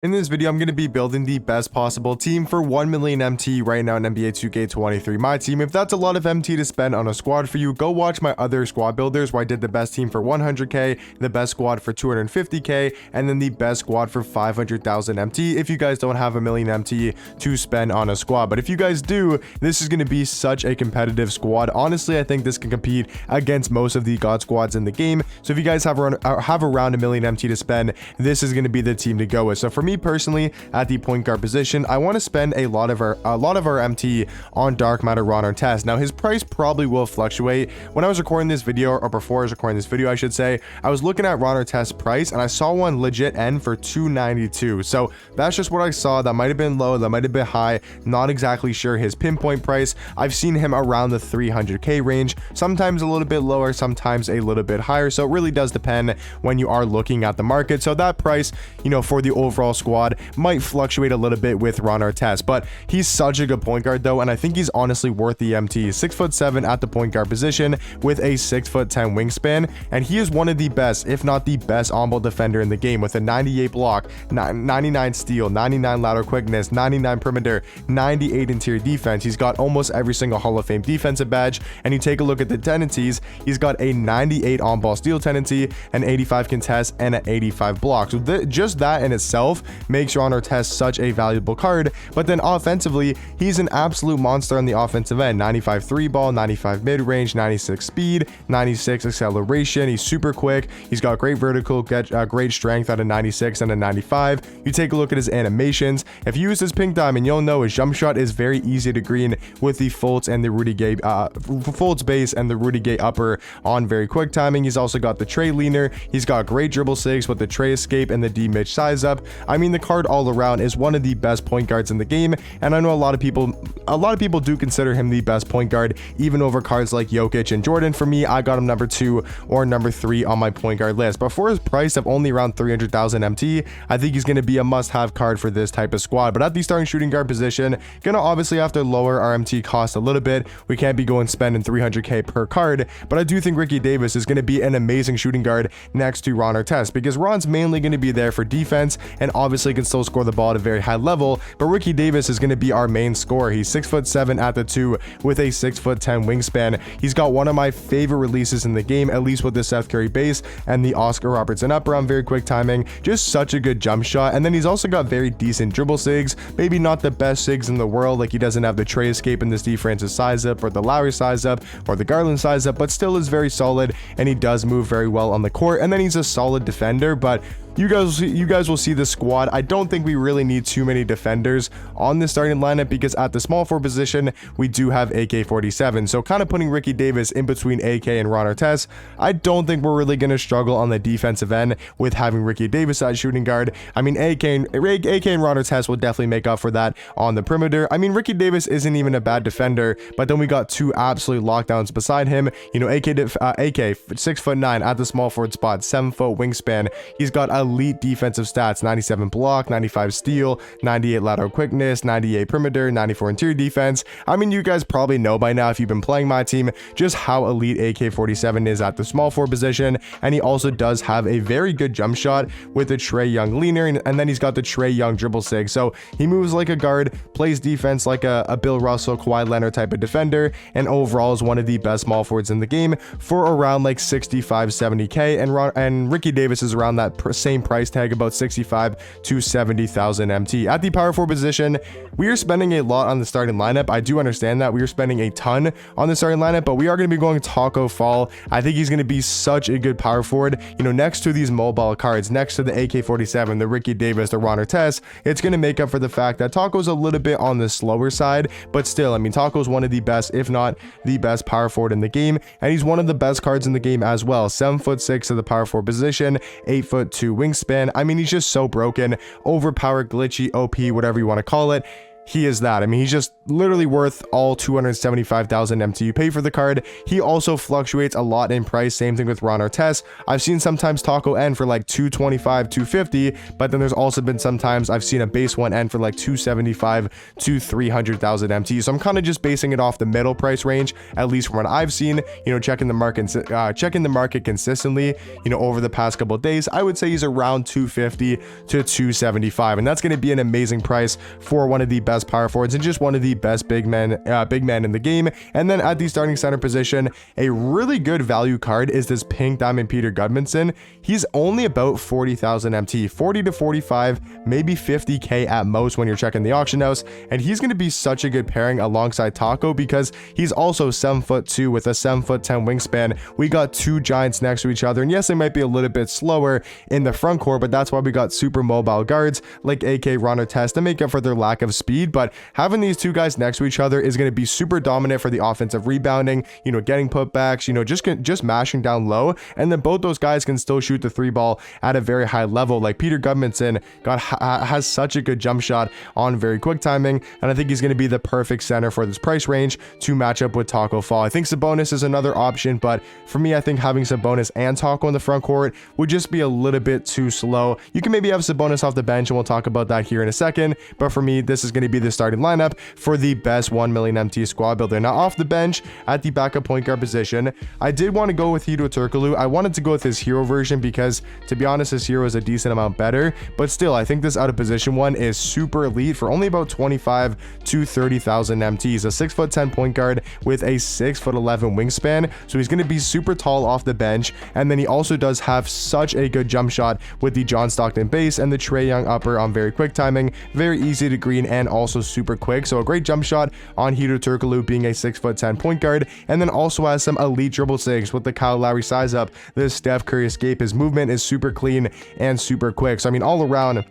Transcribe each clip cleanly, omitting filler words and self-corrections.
In this video, I'm going to be building the best possible team for 1 million MT right now in NBA 2K23 Myteam. If that's a lot of MT to spend on a squad for you, go watch my other squad builders where I did the best team for 100k, the best squad for 250k, and then the best squad for 500,000 MT if you guys don't have a million MT to spend on a squad. But if you guys do, this is going to be such a competitive squad. Honestly, I think this can compete against most of the god squads in the game. So if you guys have around a million MT to spend, this is going to be the team to go with. So for me personally, at the point guard position, I want to spend a lot of our MT on Dark Matter Ron Artest. Now his price probably will fluctuate. When I was recording this video, or before I was recording this video I should say, I was looking at Ron Artest's price and I saw one legit end for 292. So that's just what I saw. That might have been low, that might have been high, not exactly sure his pinpoint price. I've seen him around the 300k range, sometimes a little bit lower, sometimes a little bit higher. So it really does depend when you are looking at the market. So that price, you know, for the overall squad might fluctuate a little bit with Ron Artest, but he's such a good point guard though, and I think he's honestly worth the MT. 6'7" at the point guard position with a 6'10" wingspan, and he is one of the best, if not the best, on-ball defender in the game with a 98 block, 99 steal, 99 lateral quickness, 99 perimeter, 98 interior defense. He's got almost every single Hall of Fame defensive badge, and you take a look at the tendencies, he's got a 98 on-ball steal tendency, an 85 contest, and an 85 block. So just that in itself makes Ron Artest such a valuable card. But then offensively, he's an absolute monster on the offensive end. 95 3 ball, 95 mid-range, 96 speed, 96 acceleration. He's super quick. He's got great vertical, great strength at a 96 and a 95. You take a look at his animations. If you use his pink diamond, you'll know his jump shot is very easy to green with the Fultz and the Rudy Gay Fultz base and the Rudy Gay upper on very quick timing. He's also got the Trey leaner. He's got great dribble sigs with the Trey escape and the D Mitch size up. I mean, the card all around is one of the best point guards in the game, and I know a lot of people do consider him the best point guard, even over cards like Jokic and Jordan. For me, I got him number 2 or number 3 on my point guard list. But for his price of only around 300,000 MT, I think he's going to be a must-have card for this type of squad. But at the starting shooting guard position, gonna obviously have to lower our MT cost a little bit. We can't be going spending 300k per card, but I do think Ricky Davis is going to be an amazing shooting guard next to Ron Artest, because Ron's mainly going to be there for defense and obviously can still score the ball at a very high level, but Ricky Davis is going to be our main scorer. He's 6'7" at the 2 with a 6'10" wingspan. He's got one of my favorite releases in the game, at least with the Seth Curry base and the Oscar Robertson upper on very quick timing. Just such a good jump shot, and then he's also got very decent dribble sigs. Maybe not the best sigs in the world, like he doesn't have the Trey escape in this Steve Francis size up or the Lowry size up or the Garland size up, but still is very solid, and he does move very well on the court. And then he's a solid defender. But you guys will see the squad. I don't think we really need too many defenders on the starting lineup, because at the small forward position we do have AK-47. So kind of putting Ricky Davis in between AK and Ron Artest, I don't think we're really going to struggle on the defensive end with having Ricky Davis at shooting guard. I mean, AK and Ron Artest will definitely make up for that on the perimeter. I mean, Ricky Davis isn't even a bad defender, but then we got two absolute lockdowns beside him. You know, AK 6'9" at the small forward spot, 7-foot wingspan. He's got elite defensive stats: 97 block, 95 steal, 98 lateral quickness, 98 perimeter, 94 interior defense. I mean, you guys probably know by now, if you've been playing my team, just how elite AK-47 is at the small forward position. And he also does have a very good jump shot with the Trey Young leaner, and then he's got the Trey Young dribble sig. So he moves like a guard, plays defense like a Bill Russell, Kawhi Leonard type of defender, and overall is one of the best small forwards in the game for around like 65-70k. And Ricky Davis is around that same price tag, about 65 to 70,000 MT. At the power forward position, we are spending a lot on the starting lineup. I do understand that we are spending a ton on the starting lineup, but we are going to be going Taco Fall. I think he's going to be such a good power forward. You know, next to these mobile cards, next to the AK-47, the Ricky Davis, the Ron Artest, it's going to make up for the fact that Taco's a little bit on the slower side, but still, I mean, Taco's one of the best, if not the best power forward in the game, and he's one of the best cards in the game as well. 7'6" at the power forward position, 8'2" wingspan. I mean, he's just so broken, overpowered, glitchy, OP, whatever you want to call it. he is that. I mean, he's just literally worth all 275,000 MT you pay for the card. He also fluctuates a lot in price. Same thing with Ron Artest. I've seen sometimes Taco end for like 225, 250, but then there's also been sometimes I've seen a base one end for like 275 to 300,000 MT. So I'm kind of just basing it off the middle price range, at least from what I've seen, you know, checking the market consistently, you know, over the past couple of days. I would say he's around 250 to 275, and that's going to be an amazing price for one of the best power forwards and just one of the best big men in the game. And then at the starting center position, a really good value card is this pink diamond Peter Gudmundsson. He's only about 40,000 MT, 40 to 45, maybe 50k at most when you're checking the auction house, and he's going to be such a good pairing alongside Taco because he's also 7'2" with a 7'10" wingspan. We got two giants next to each other, and yes, they might be a little bit slower in the front court, but that's why we got super mobile guards like AK Ron Artest to make up for their lack of speed. But having these two guys next to each other is going to be super dominant for the offensive rebounding, you know, getting putbacks, you know, just mashing down low, and then both those guys can still shoot the three ball at a very high level. Like Peter Gudmundsson has such a good jump shot on very quick timing, and I think he's going to be the perfect center for this price range to match up with Taco Fall. I think Sabonis is another option, but for me, I think having Sabonis and Taco in the front court would just be a little bit too slow. You can maybe have Sabonis off the bench, and we'll talk about that here in a second, but for me, this is going to be the starting lineup for the best 1 million MT squad builder. Now, off the bench at the backup point guard position, I did want to go with Hedo Turkoglu. I wanted to go with his hero version because, to be honest, his hero is a decent amount better, but still, I think this out of position one is super elite for only about 25 to 30,000 MT. He's a 6'10" point guard with a 6'11" wingspan, so he's going to be super tall off the bench, and then he also does have such a good jump shot with the John Stockton base and the Trae Young upper on very quick timing, very easy to green, and also super quick. So a great jump shot on Hedo Turkoglu being a 6'10" point guard, and then also has some elite dribble sigs with the Kyle Lowry size up, the Steph Curry escape. His movement is super clean and super quick. So I mean, all around,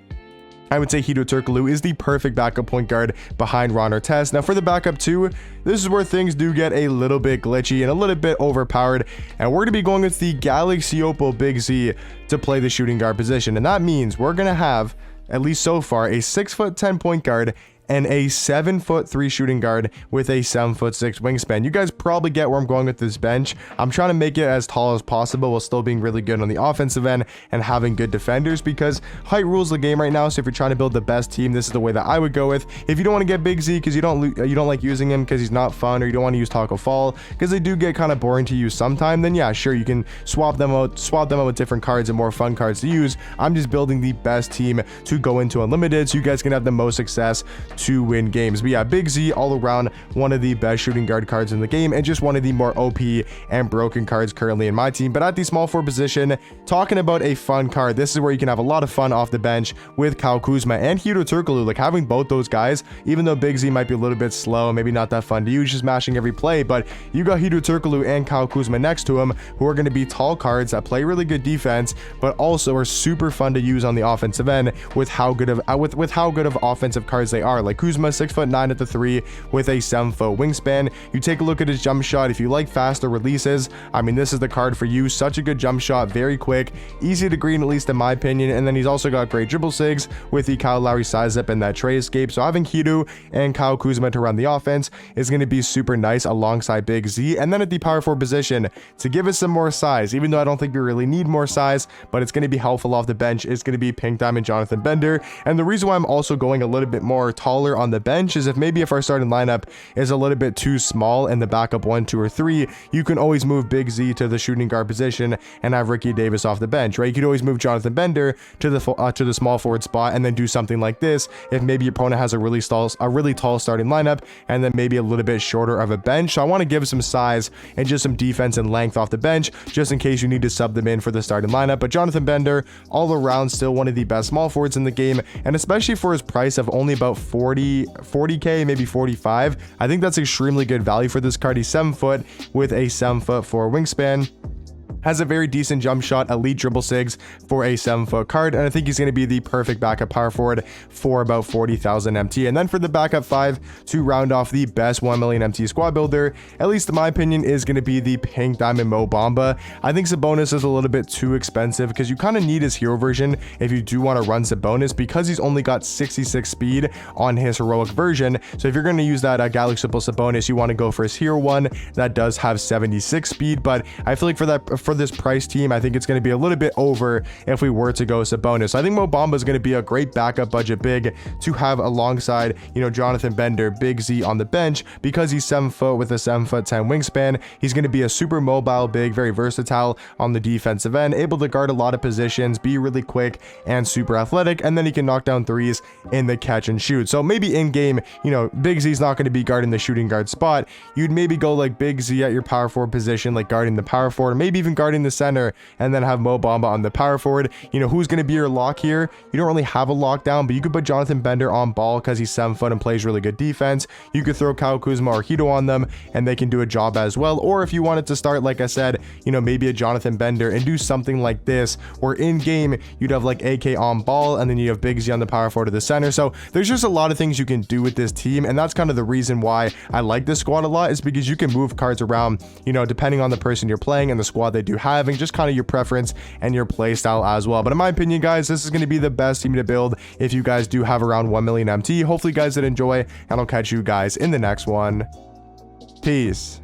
I would say Hedo Turkoglu is the perfect backup point guard behind Ron Artest. Now for the backup two, this is where things do get a little bit glitchy and a little bit overpowered, and we're going to be going with the Galaxy Opal Big Z to play the shooting guard position, and that means we're going to have, at least so far, a 6'10" point guard and a 7'3" shooting guard with a 7'6" wingspan. You guys probably get where I'm going with this bench. I'm trying to make it as tall as possible while still being really good on the offensive end and having good defenders, because height rules the game right now. So if you're trying to build the best team, this is the way that I would go with. If you don't want to get Big Z because you don't like using him because he's not fun, or you don't want to use Taco Fall because they do get kind of boring to use sometime, then yeah, sure, you can swap them out with different cards and more fun cards to use. I'm just building the best team to go into Unlimited so you guys can have the most success to win games. But yeah, Big Z all around one of the best shooting guard cards in the game, and just one of the more OP and broken cards currently in my team. But at the small forward position, talking about a fun card, this is where you can have a lot of fun off the bench with Kyle Kuzma and Hedo Turkoglu. Like having both those guys, even though Big Z might be a little bit slow, maybe not that fun to use, just mashing every play, but you got Hedo Turkoglu and Kyle Kuzma next to him, who are going to be tall cards that play really good defense, but also are super fun to use on the offensive end with how good of offensive cards they are. Like Kuzma, 6'9" at the 3 with a 7-foot wingspan. You take a look at his jump shot. If you like faster releases, I mean, this is the card for you. Such a good jump shot, very quick, easy to green, at least in my opinion. And then he's also got great dribble sigs with the Kyle Lowry size up and that Trae escape. So having Hedo and Kyle Kuzma to run the offense is going to be super nice alongside Big Z. And then at the power forward position, to give us some more size, even though I don't think we really need more size, but it's going to be helpful off the bench, is going to be Pink Diamond Jonathan Bender. And the reason why I'm also going a little bit more taller on the bench is if our starting lineup is a little bit too small in the backup 1, 2, or 3, you can always move Big Z to the shooting guard position and have Ricky Davis off the bench, right? You could always move Jonathan Bender to the small forward spot and then do something like this if maybe your opponent has a really tall starting lineup and then maybe a little bit shorter of a bench. So I want to give some size and just some defense and length off the bench just in case you need to sub them in for the starting lineup. But Jonathan Bender, all around, still one of the best small forwards in the game, and especially for his price of only about 40k, maybe 45, I think that's extremely good value for this card. He's 7 foot with a 7'4" wingspan. has a very decent jump shot, elite dribble sigs for a 7-foot card, and I think he's going to be the perfect backup power forward for about 40,000 MT. And then for the backup 5 to round off the best 1 million MT squad builder, at least in my opinion, is going to be the Pink Diamond Mo Bamba. I think Sabonis is a little bit too expensive because you kind of need his hero version if you do want to run Sabonis, because he's only got 66 speed on his heroic version. So if you're going to use that Galaxy Simple Sabonis, you want to go for his hero one that does have 76 speed. But I feel like for this price team, I think it's going to be a little bit over if we were to go Sabonis. So I think Mo Bamba is going to be a great backup budget big to have alongside, you know, Jonathan Bender, Big Z on the bench, because he's 7 foot with a 7'10" wingspan. He's going to be a super mobile big, very versatile on the defensive end, able to guard a lot of positions, be really quick and super athletic, and then he can knock down threes in the catch and shoot. So maybe in game, you know, Big Z's not going to be guarding the shooting guard spot. You'd maybe go like Big Z at your power forward position, like guarding the power forward, maybe even guarding the center, and then have Mo Bamba on the power forward. You know, who's going to be your lock here? You don't really have a lockdown, but you could put Jonathan Bender on ball because he's 7 foot and plays really good defense. You could throw Kyle Kuzma or Hito on them and they can do a job as well. Or if you wanted to start, like I said, you know, maybe a Jonathan Bender and do something like this, where in game you'd have like AK on ball and then you have Big Z on the power forward to the center. So there's just a lot of things you can do with this team, and that's kind of the reason why I like this squad a lot, is because you can move cards around, you know, depending on the person you're playing and the squad they do have, and just kind of your preference and your play style as well. But in my opinion, guys, this is going to be the best team to build if you guys do have around 1 million MT. Hopefully you guys did enjoy, and I'll catch you guys in the next one. Peace.